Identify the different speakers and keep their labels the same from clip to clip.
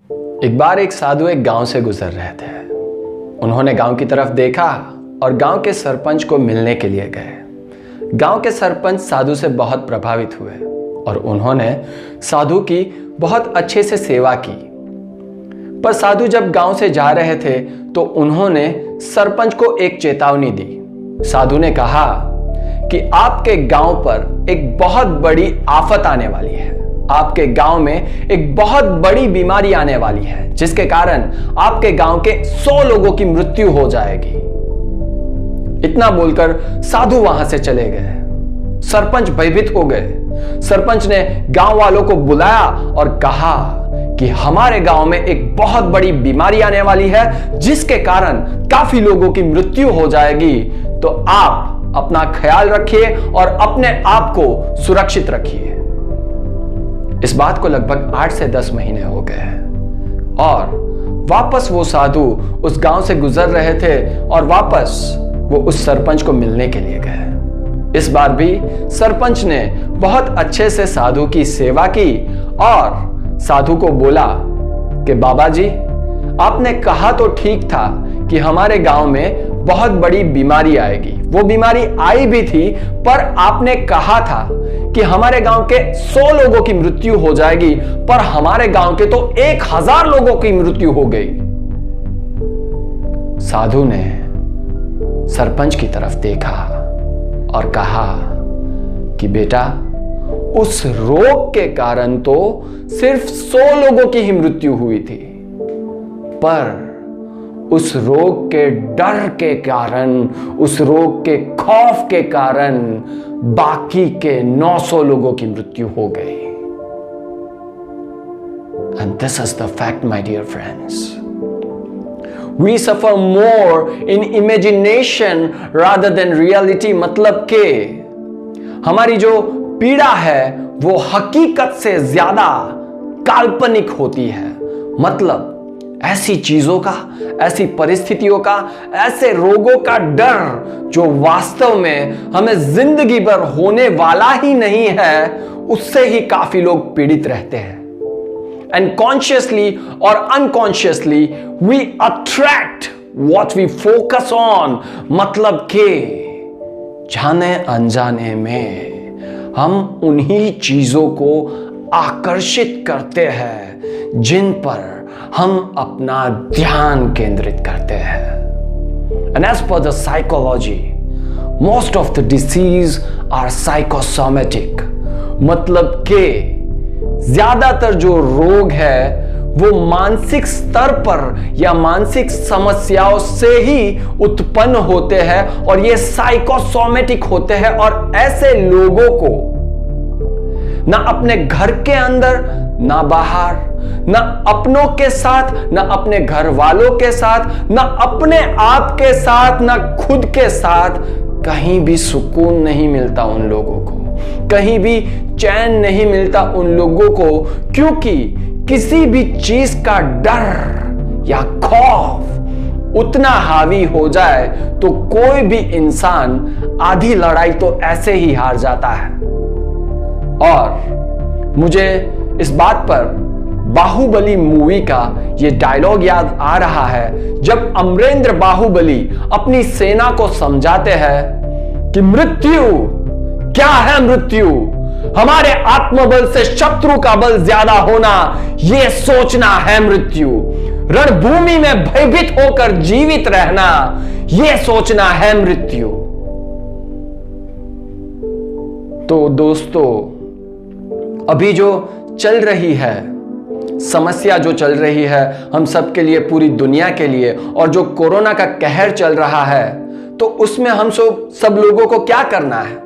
Speaker 1: एक बार एक साधु एक गांव से गुजर रहे थे। उन्होंने गांव की तरफ देखा और गांव के सरपंच को मिलने के लिए गए। गांव के सरपंच साधु से बहुत प्रभावित हुए और उन्होंने साधु की बहुत अच्छे से सेवा की। पर साधु जब गांव से जा रहे थे तो उन्होंने सरपंच को एक चेतावनी दी। साधु ने कहा कि आपके गांव पर एक बहुत बड़ी आफत आने वाली है। आपके गांव में एक बहुत बड़ी बीमारी आने वाली है जिसके कारण आपके गांव के 100 लोगों की मृत्यु हो जाएगी। इतना बोलकर साधु वहां से चले गए। सरपंच भयभीत हो गए। सरपंच ने गांव वालों को बुलाया और कहा कि हमारे गांव में एक बहुत बड़ी बीमारी आने वाली है जिसके कारण काफी लोगों की मृत्यु हो जाएगी, तो आप अपना ख्याल रखिए और अपने आप को सुरक्षित रखिए। इस बात को लगभग 8 से 10 महीने हो गए और वापस वो साधु उस गांव से गुजर रहे थे और वापस वो उस सरपंच को मिलने के लिए गए। इस बार भी सरपंच ने बहुत अच्छे से साधु की सेवा की और साधु को बोला कि बाबा जी, आपने कहा तो ठीक था कि हमारे गांव में बहुत बड़ी बीमारी आएगी। वो बीमारी आई भी थी, पर आपने कहा था कि हमारे गांव के 100 लोगों की मृत्यु हो जाएगी, पर हमारे गांव के तो 1000 लोगों की मृत्यु हो गई। साधु ने सरपंच की तरफ देखा और कहा कि बेटा, उस रोग के कारण तो सिर्फ 100 लोगों की ही मृत्यु हुई थी, पर उस रोग के डर के कारण, उस रोग के खौफ के कारण बाकी के 900 लोगों की मृत्यु हो गई। And this is the fact, my dear friends. We suffer more in imagination rather than reality. मतलब के हमारी जो पीड़ा है वो हकीकत से ज्यादा काल्पनिक होती है। मतलब ऐसी चीजों का, ऐसी परिस्थितियों का, ऐसे रोगों का डर जो वास्तव में हमें जिंदगी भर होने वाला ही नहीं है, उससे ही काफी लोग पीड़ित रहते हैं। एंड कॉन्शियसली और unconsciously we attract what we focus on. मतलब के जाने अनजाने में हम उन्हीं चीजों को आकर्षित करते हैं जिन पर हम अपना ध्यान केंद्रित करते हैं। And as per the psychology, most of the disease are psychosomatic. मतलब के ज्यादातर जो रोग है वो मानसिक स्तर पर या मानसिक समस्याओं से ही उत्पन्न होते हैं और ये साइकोसोमेटिक होते हैं। और ऐसे लोगों को ना अपने घर के अंदर, ना बाहर, ना अपनों के साथ, ना अपने घर वालों के साथ, ना अपने आप के साथ, ना खुद के साथ कहीं भी सुकून नहीं मिलता उन लोगों को, कहीं भी चैन नहीं मिलता उन लोगों को, क्योंकि किसी भी चीज का डर या खौफ उतना हावी हो जाए तो कोई भी इंसान आधी लड़ाई तो ऐसे ही हार जाता है। और मुझे इस बात पर बाहुबली मूवी का ये डायलॉग याद आ रहा है जब अमरेंद्र बाहुबली अपनी सेना को समझाते हैं कि मृत्यु क्या है। मृत्यु हमारे आत्मबल से शत्रु का बल ज्यादा होना, यह सोचना है मृत्यु। रणभूमि में भयभीत होकर जीवित रहना, यह सोचना है मृत्यु। तो दोस्तों, अभी जो चल रही है समस्या, जो चल रही है हम सब के लिए, पूरी दुनिया के लिए, और जो कोरोना का कहर चल रहा है, तो उसमें हम सब लोगों को क्या करना है?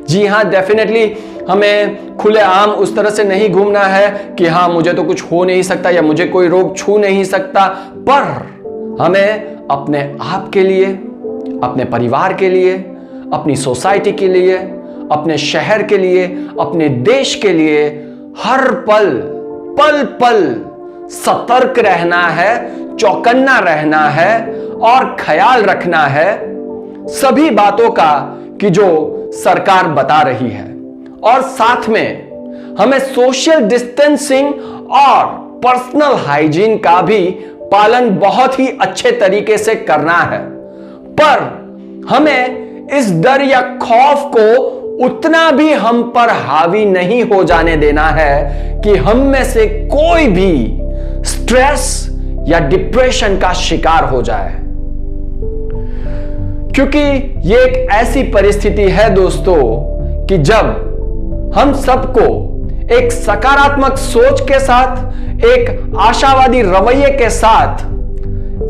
Speaker 1: जी हाँ, डेफिनेटली हमें खुलेआम उस तरह से नहीं घूमना है कि हाँ मुझे तो कुछ हो नहीं सकता या मुझे कोई रोग छू नहीं सकता, पर हमें अपने आप के लिए, अपने परिवार के लिए, अपनी सोसाइटी के लिए, अपने शहर के लिए, अपने देश के लिए हर पल पल सतर्क रहना है, चौकन्ना रहना है और ख्याल रखना है सभी बातों का कि जो सरकार बता रही है। और साथ में हमें सोशल डिस्टेंसिंग और पर्सनल हाइजीन का भी पालन बहुत ही अच्छे तरीके से करना है। पर हमें इस डर या खौफ को उतना भी हम पर हावी नहीं हो जाने देना है कि हम में से कोई भी स्ट्रेस या डिप्रेशन का शिकार हो जाए, क्योंकि यह एक ऐसी परिस्थिति है दोस्तों कि जब हम सबको एक सकारात्मक सोच के साथ, एक आशावादी रवैये के साथ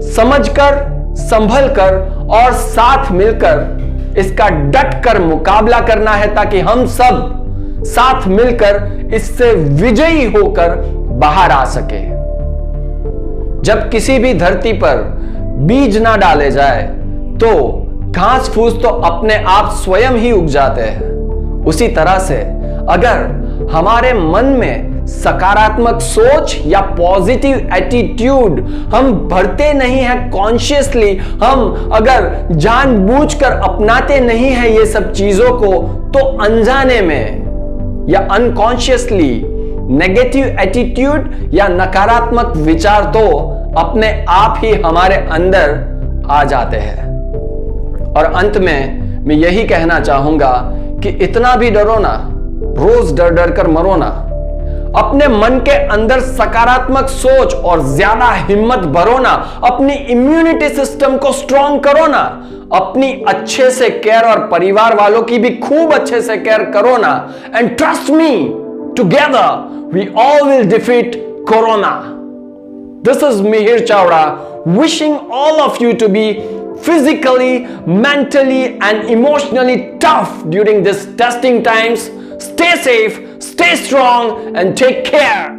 Speaker 1: समझकर, संभलकर और साथ मिलकर इसका डट कर मुकाबला करना है, ताकि हम सब साथ मिलकर इससे विजयी होकर बाहर आ सके। जब किसी भी धरती पर बीज ना डाले जाए तो घास फूस तो अपने आप स्वयं ही उग जाते हैं। उसी तरह से अगर हमारे मन में सकारात्मक सोच या पॉजिटिव एटीट्यूड हम भरते नहीं हैं कॉन्शियसली, हम अगर जानबूझकर अपनाते नहीं हैं ये सब चीजों को, तो अनजाने में या अनकॉन्शियसली नेगेटिव एटीट्यूड या नकारात्मक विचार तो अपने आप ही हमारे अंदर आ जाते हैं। और अंत में मैं यही कहना चाहूंगा कि इतना भी डरो ना, रोज डर डर कर मरो ना। अपने मन के अंदर सकारात्मक सोच और ज्यादा हिम्मत भरो ना। अपनी इम्यूनिटी सिस्टम को स्ट्रांग करो ना। अपनी अच्छे से केयर और परिवार वालों की भी खूब अच्छे से केयर करो ना। And trust me, together we all will defeat corona. This is Mihir Chavda wishing all of you to be physically, mentally and emotionally tough during these testing times. Stay safe, stay strong and take care.